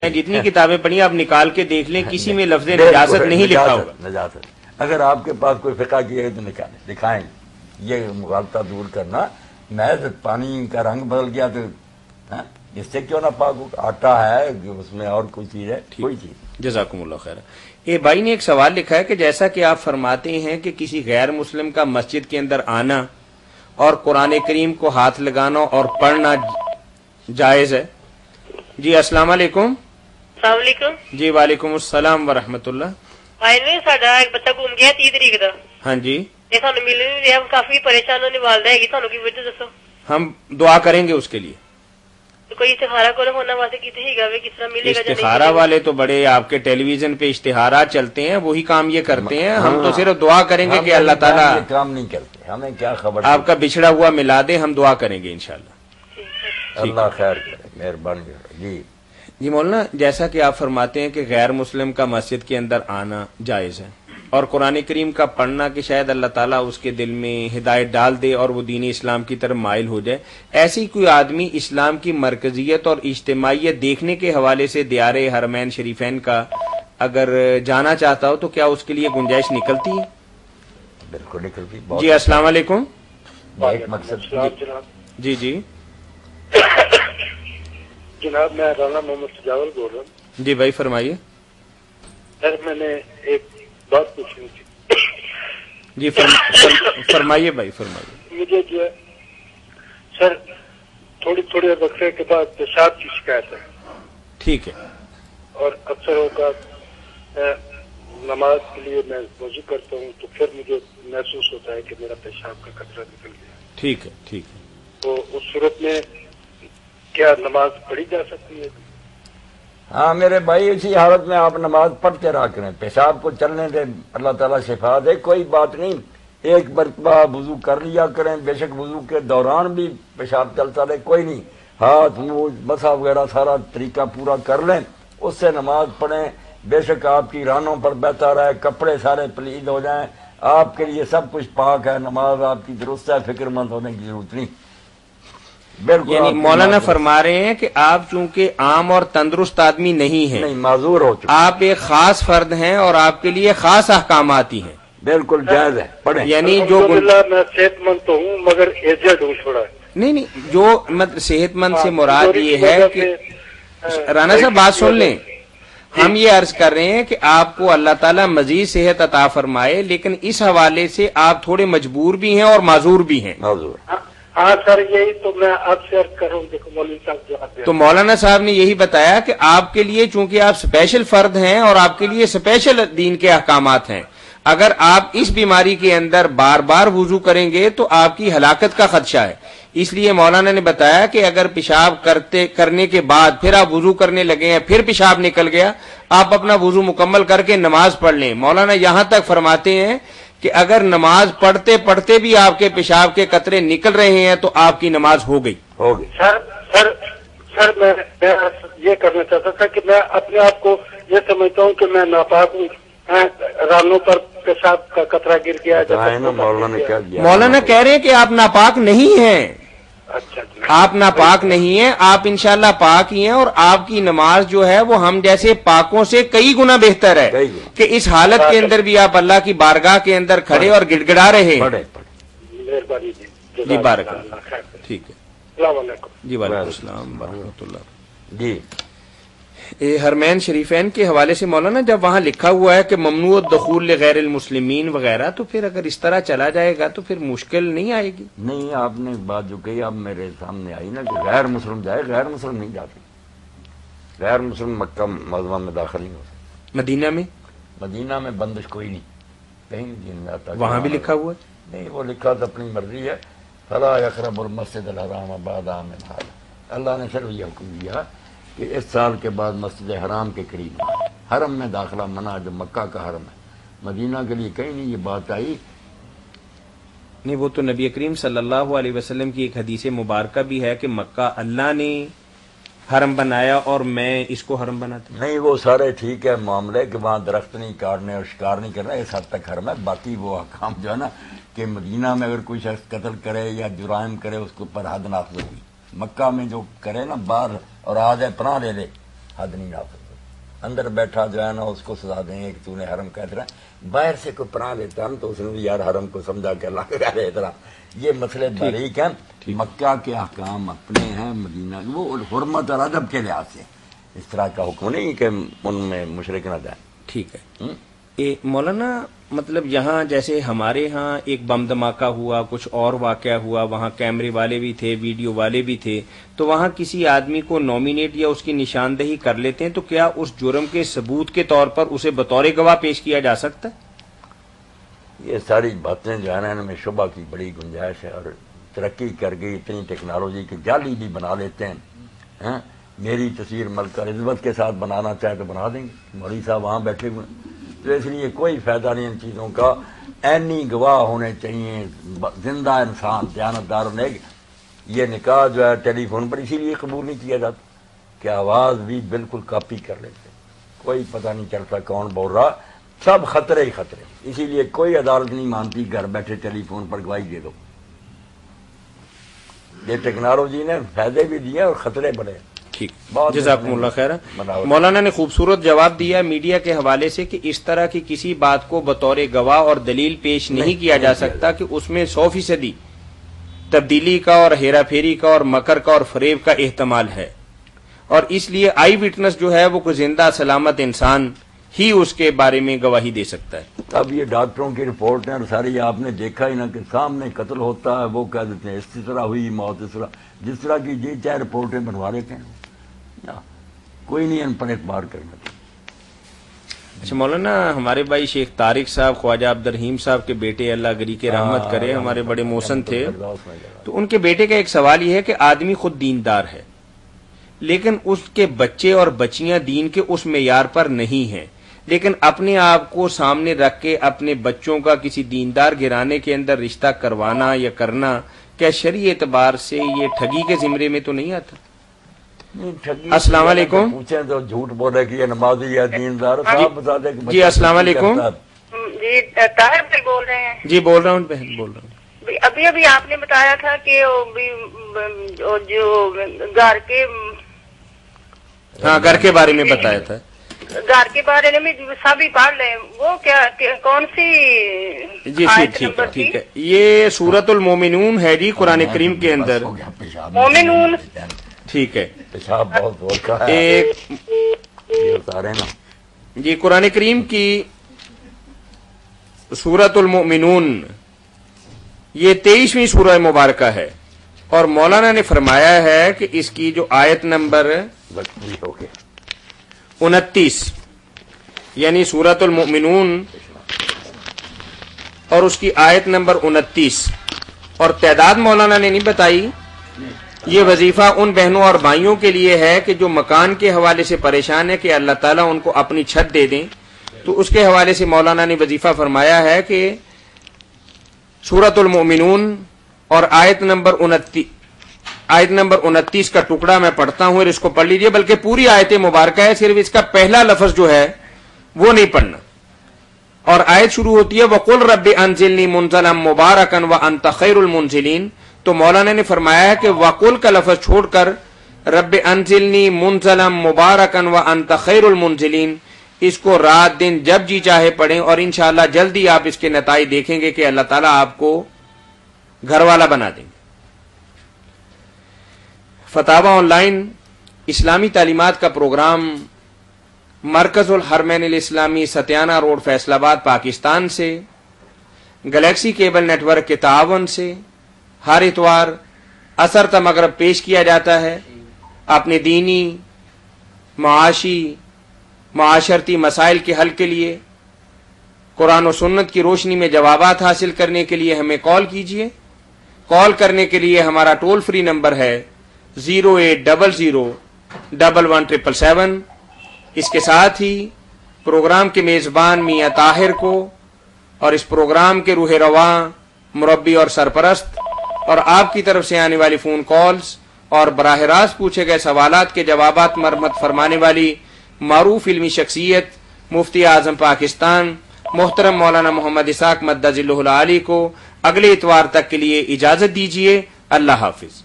जितनी किताबें पढ़ी आप निकाल के देख लें, किसी में लफ्ज़ नजासत नहीं लिखा होगा। नजासत अगर आपके पास कोई फिका की है तो निकालें, दिखाएं। ये मुगालता दूर करना, महज पानी का रंग बदल गया तो इससे क्यों ना पाक हो। आटा है उसमें और कोई चीज है, कोई चीज। जज़ाकुमुल्लाह खैर। ये भाई ने एक सवाल लिखा है कि जैसा कि आप फरमाते हैं कि किसी गैर मुस्लिम का मस्जिद के अंदर आना और कुरान करीम को हाथ लगाना और पढ़ना जायज है। जी अस्सलाम वालेकुम। जी वालेकुम अस्सलाम व रहमतुल्लाह। साडा एक बच्चा घूम गया 30 तरीक का। हाँ जी, सानू मिल नहीं रहा, हम काफी परेशान होने वालदा है, सानू की वजह दसो। हम दुआ करेंगे उसके लिए। तो कोई इस्तिखारा को होना वास्ते किथे ही गावे किस तरह मिलेगा? इस्तिखारा वाले तो बड़े आपके टेलीविजन पे इश्तिहारा चलते हैं, वही काम ये करते हैं। हम तो सिर्फ दुआ करेंगे कि अल्लाह ताला काम नहीं करते, हमें क्या खबर। आपका बिछड़ा हुआ मिला दे, हम दुआ करेंगे इंशाल्लाह। अल्लाह खैर करे, मेहरबानी। जी मौलाना, जैसा कि आप फरमाते हैं कि गैर मुस्लिम का मस्जिद के अंदर आना जायज है और कुरान करीम का पढ़ना कि शायद अल्लाह ताला उसके दिल में हिदायत डाल दे और वो दीन इस्लाम की तरफ माइल हो जाए, ऐसी कोई आदमी इस्लाम की मरकजियत और इज्तिमाइयत देखने के हवाले से दियारे हरमैन शरीफैन का अगर जाना चाहता हो तो क्या उसके लिए गुंजाइश निकलती है? बिल्कुल निकलती। जी अस्सलाम वालेकुम। जी जी जनाब, मैं राना मोहम्मद सजावल बोल रहा हूँ। जी भाई फरमाइए। सर मैंने एक बात पूछनी थी। जी फरमाइए भाई फरमाइए। मुझे जो है सर थोड़ी थोड़ी वक्फे के बाद पेशाब की शिकायत है। ठीक है। और अक्सर होकर नमाज के लिए मैं वजू करता हूँ तो फिर मुझे महसूस होता है कि मेरा पेशाब का कचरा निकल गया। ठीक है ठीक है। तो उस सूरत में क्या नमाज पढ़ी जा सकती है? हाँ मेरे भाई, इसी हालत में आप नमाज पढ़ते रहा करें, पेशाब को चलने दे, अल्लाह ताला शिफा दे, कोई बात नहीं। एक मरतबा वजू कर लिया करें, बेशक वजू के दौरान भी पेशाब चलता रहे, कोई नहीं। हाथ मुंह मसा वगैरह सारा तरीका पूरा कर लें, उससे नमाज पढ़ें। बेशक आपकी रानों पर बहता रहे, कपड़े सारे पलीद हो जाएं, आपके लिए सब कुछ पाक है, नमाज आपकी दुरुस्त है, फिक्रमंद होने की जरूरत नहीं। यानी मौलाना फरमा रहे हैं कि आप चूंकि आम और तंदुरुस्त आदमी नहीं हैं, नहीं माजूर हो चुके, आप एक खास फर्द हैं और आपके लिए खास अहकामाती हैं। बिल्कुल जायज है, पढ़े। यानी जो मैं सेहतमंद तो हूँ मगर एजेड हूँ थोड़ा। नहीं, जो मतलब सेहतमंद से मुराद ये है कि राना साहब बात सुन लें, हम ये अर्ज कर रहे हैं कि आपको अल्लाह ताला मजीद सेहत अता फरमाए, लेकिन इस हवाले से आप थोड़े मजबूर भी हैं और माजूर भी हैं। हाँ सर, यही तो मैं आपसे अर्ज कर रहा हूँ। देखो मौलवी साहब जवाब दे। तो मौलाना साहब ने यही बताया कि आपके लिए चूंकि आप स्पेशल फर्द हैं और आपके लिए स्पेशल दीन के अहकामात हैं, अगर आप इस बीमारी के अंदर बार बार वुजू करेंगे तो आपकी हलाकत का खदशा है। इसलिए मौलाना ने बताया कि अगर पेशाब करने के बाद फिर आप वुजू करने लगे हैं, फिर पेशाब निकल गया, आप अपना वुजू मुकम्मल करके नमाज पढ़ लें। मौलाना यहां तक फरमाते हैं कि अगर नमाज पढ़ते पढ़ते भी आपके पेशाब के कतरे निकल रहे हैं तो आपकी नमाज हो गई। सर मैं ये करना चाहता था कि मैं अपने आप को ये समझता हूँ कि मैं नापाक हूँ, रानों पर पेशाब का कतरा गिर गया। मौलाना कह रहे हैं कि आप नापाक नहीं हैं। अच्छा, आप नापाक नहीं हैं, आप इंशाल्लाह पाक ही हैं और आपकी नमाज जो है वो हम जैसे पाकों से कई गुना बेहतर है कि इस हालत के अंदर भी आप अल्लाह की बारगाह के अंदर खड़े और गिड़गिड़ा रहे हैं। मेहरबानी जी बारक। ठीक है जी, वालेकुम अस्सलाम व रहमतुल्लाह। जी हरमैन शरीफैन के हवाले से मौलाना जब वहां लिखा हुआ है कि ममनू दखूल गैर मुस्लिमीन वगैरह, तो फिर अगर इस तरह चला जाएगा तो फिर मुश्किल नहीं आएगी? नहीं, आपने बात जो कही अब मेरे सामने आई ना कि गैर मुस्लिम जाए, गैर मुस्लिम नहीं जाते। गैर मुस्लिम मक्का मज़मा में दाखिल नहीं हो सकते। मदीना में बंदिश कोई नहीं, कहीं नहीं जाता। वहां भी लिखा हुआ है? नहीं, वो लिखा तो अपनी मर्जी है। फला यक़रबुल मस्जिदल हराम बाद आमिन हाज़ा। अल्लाह ने सिर्फ ये हुक्म दिया कि इस साल के बाद मस्जिद हराम के करीब हरम में दाखिला मना, जो मक्का का हरम है। मदीना के लिए कहीं नहीं ये बात आई। नहीं, वो तो नबी करीम सल्लल्लाहु अलैहि वसल्लम की एक हदीस मुबारका भी है कि मक्का अल्लाह ने हरम बनाया और मैं इसको हरम बनाता। नहीं, वो सारे ठीक है मामले कि वहाँ दरख्त नहीं काटने और शिकार नहीं करना, इस हद तक हरम है। बाकी वो काम जो है ना कि मदीना में अगर कोई शख्स कत्ल करे या जुराइम करे उसके ऊपर हद नाफिज होगी। मक्का में जो करे ना बाहर और आ जाए पनाह ले ले, حد نہیں نافذ ہوتی. اندر بیٹھا جو ہے نا اس کو سزا دیں گے کہ تو نے حرم کا احترام. باہر سے کوئی پناہ لیتا نا تو اس نے بھی یار حرم کو سمجھا کہ اللہ کا احترام. یہ مسئلے باریک ہیں. مکہ کے احکام اپنے ہیں، مدینہ وہ حرمت اور ادب کے لحاظ سے اس طرح کا حکم نہیں کہ ان میں مشرک نہ جائیں. ٹھیک ہے مولانا، مطلب یہاں جیسے ہمارے ہاں ایک بم دھماکہ ہوا، کچھ اور واقعہ ہوا، وہاں کیمرے والے بھی تھے، ویڈیو والے بھی تھے، تو وہاں کسی آدمی کو نامینیٹ یا اس کی نشاندہی کر لیتے ہیں تو کیا اس جرم کے ثبوت کے طور پر اسے بطور گواہ پیش کیا جا سکتا ہے؟ یہ ساری باتیں جو ہے نا ان میں شبہ کی بڑی گنجائش ہے، اور ترقی کر گئی اتنی ٹیکنالوجی کی جعلی بھی بنا لیتے ہیں. میری تصویر ملکہ الزبتھ کے ساتھ بنانا چاہے تو بنا دیں گے، مولوی صاحب وہاں بیٹھے ہوئے ہیں. تو اس لیے کوئی فائدہ نہیں ان چیزوں کا. عینی گواہ ہونے چاہیے، زندہ انسان دیانتدار ہونے. یہ نکاح جو ہے ٹیلی فون پر اسی لیے قبول نہیں کیا جاتا کہ آواز بھی بالکل کاپی کر لیتے، کوئی پتہ نہیں چلتا کون بول رہا، سب خطرے ہی خطرے. اسی لیے کوئی عدالت نہیں مانتی گھر بیٹھے ٹیلی فون پر گواہی دے دو. یہ ٹیکنالوجی نے فائدے بھی دیے اور خطرے بڑھے. ٹھیک، جزاکم اللہ خیر. مولانا نے خوبصورت جواب دیا میڈیا کے حوالے سے کہ اس طرح کی کسی بات کو بطور گواہ اور دلیل پیش نہیں کیا جا سکتا کہ اس میں 100% تبدیلی کا اور ہیرا پھیری کا اور مکر کا اور فریب کا احتمال ہے، اور اس لیے آئی وٹنس جو ہے وہ کوئی زندہ سلامت انسان ہی اس کے بارے میں گواہی دے سکتا ہے. اب یہ ڈاکٹروں کی رپورٹ ہے اور ساری آپ نے دیکھا ہی نا کہ سامنے قتل ہوتا ہے، وہ کہہ دیتے ہیں اس طرح ہوئی موت، اس طرح جس طرح کی جی چاہے رپورٹیں بنوا لیتے ہیں. کوئی نہیں ان پر اعتبار کرنا. اچھا مولانا، ہمارے بھائی شیخ طارق صاحب خواجہ عبد الرحیم صاحب کے بیٹے اللہ گری کے رحمت کرے، ہمارے بڑے محسن تھے، تو ان کے بیٹے کا ایک سوال یہ ہے کہ آدمی خود دیندار ہے لیکن اس کے بچے اور بچیاں دین کے اس معیار پر نہیں ہیں، لیکن اپنے آپ کو سامنے رکھ کے اپنے بچوں کا کسی دیندار گھرانے کے اندر رشتہ کروانا یا کرنا کیا شرعی اعتبار سے یہ ٹھگی کے زمرے میں تو نہیں آتا؟ السلام علیکم. پوچھیں تو جھوٹ بولے کہ یہ نمازی ہے دیندار. صاحب بتا دیں کہ جی السلام علیکم. جی طاہر بھائی بول رہے ہیں؟ جی بول رہا ہوں بہن، بول رہا ہوں. ابھی آپ نے بتایا تھا کہ جو گھر کے، ہاں گھر کے بارے میں بتایا تھا، گھر کے بارے میں سبھی پڑھ لیں، وہ کیا کون سی؟ جی ٹھیک ہے. یہ سورۃ المومنون ہے جی قرآن کریم کے اندر. مومنون، ٹھیک ہے. پیشاب بہت بولتا ہے جی قرآن کریم کی سورۃ المومنون یہ 23ویں سورہ مبارکہ ہے، اور مولانا نے فرمایا ہے کہ اس کی جو آیت نمبر 29 یعنی سورۃ المومنون اور اس کی آیت نمبر 29 اور تعداد مولانا نے نہیں بتائی. یہ وظیفہ ان بہنوں اور بھائیوں کے لیے ہے کہ جو مکان کے حوالے سے پریشان ہے کہ اللہ تعالیٰ ان کو اپنی چھت دے دیں، تو اس کے حوالے سے مولانا نے وظیفہ فرمایا ہے کہ سورۃ المومنون اور آیت نمبر 29 کا ٹکڑا میں پڑھتا ہوں اور اس کو پڑھ لیجئے، بلکہ پوری آیت مبارکہ ہے، صرف اس کا پہلا لفظ جو ہے وہ نہیں پڑھنا. اور آیت شروع ہوتی ہے وَقُلْ رَبِّ أَنزِلْنِي مُنزَلًا مُبَارَكًا وَأَنْتَ خَيْرُ الْمُنزِلِينَ. تو مولانا نے فرمایا کہ وَقُلْ کا لفظ چھوڑ کر رَبِّ أَنزِلْنِي مُنزَلًا مُبَارَكًا وَأَنْتَ خَيْرُ الْمُنزِلِينَ اس کو رات دن جب جی چاہے پڑھیں، اور انشاءاللہ جلدی آپ اس کے نتائج دیکھیں گے کہ اللہ تعالیٰ آپ کو گھر والا بنا دیں گے. فتاوی آن لائن اسلامی تعلیمات کا پروگرام مرکز الحرمین الاسلامی ستیانہ روڈ فیصل آباد پاکستان سے گلیکسی کیبل نیٹ ورک کے تعاون سے ہر اتوار عصر تا مغرب پیش کیا جاتا ہے. اپنے دینی، معاشی، معاشرتی مسائل کے حل کے لیے قرآن و سنت کی روشنی میں جوابات حاصل کرنے کے لیے ہمیں کال کیجیے. کال کرنے کے لیے ہمارا ٹول فری نمبر ہے 08001117777. اس کے ساتھ ہی پروگرام کے میزبان میاں طاہر کو اور اس پروگرام کے روح رواں مربی اور سرپرست اور آپ کی طرف سے آنے والی فون کالز اور براہ راست پوچھے گئے سوالات کے جوابات مرمت فرمانے والی معروف علمی شخصیت مفتی اعظم پاکستان محترم مولانا محمد اسحاق مدظ اللہ العالی کو اگلے اتوار تک کے لیے اجازت دیجیے. اللہ حافظ.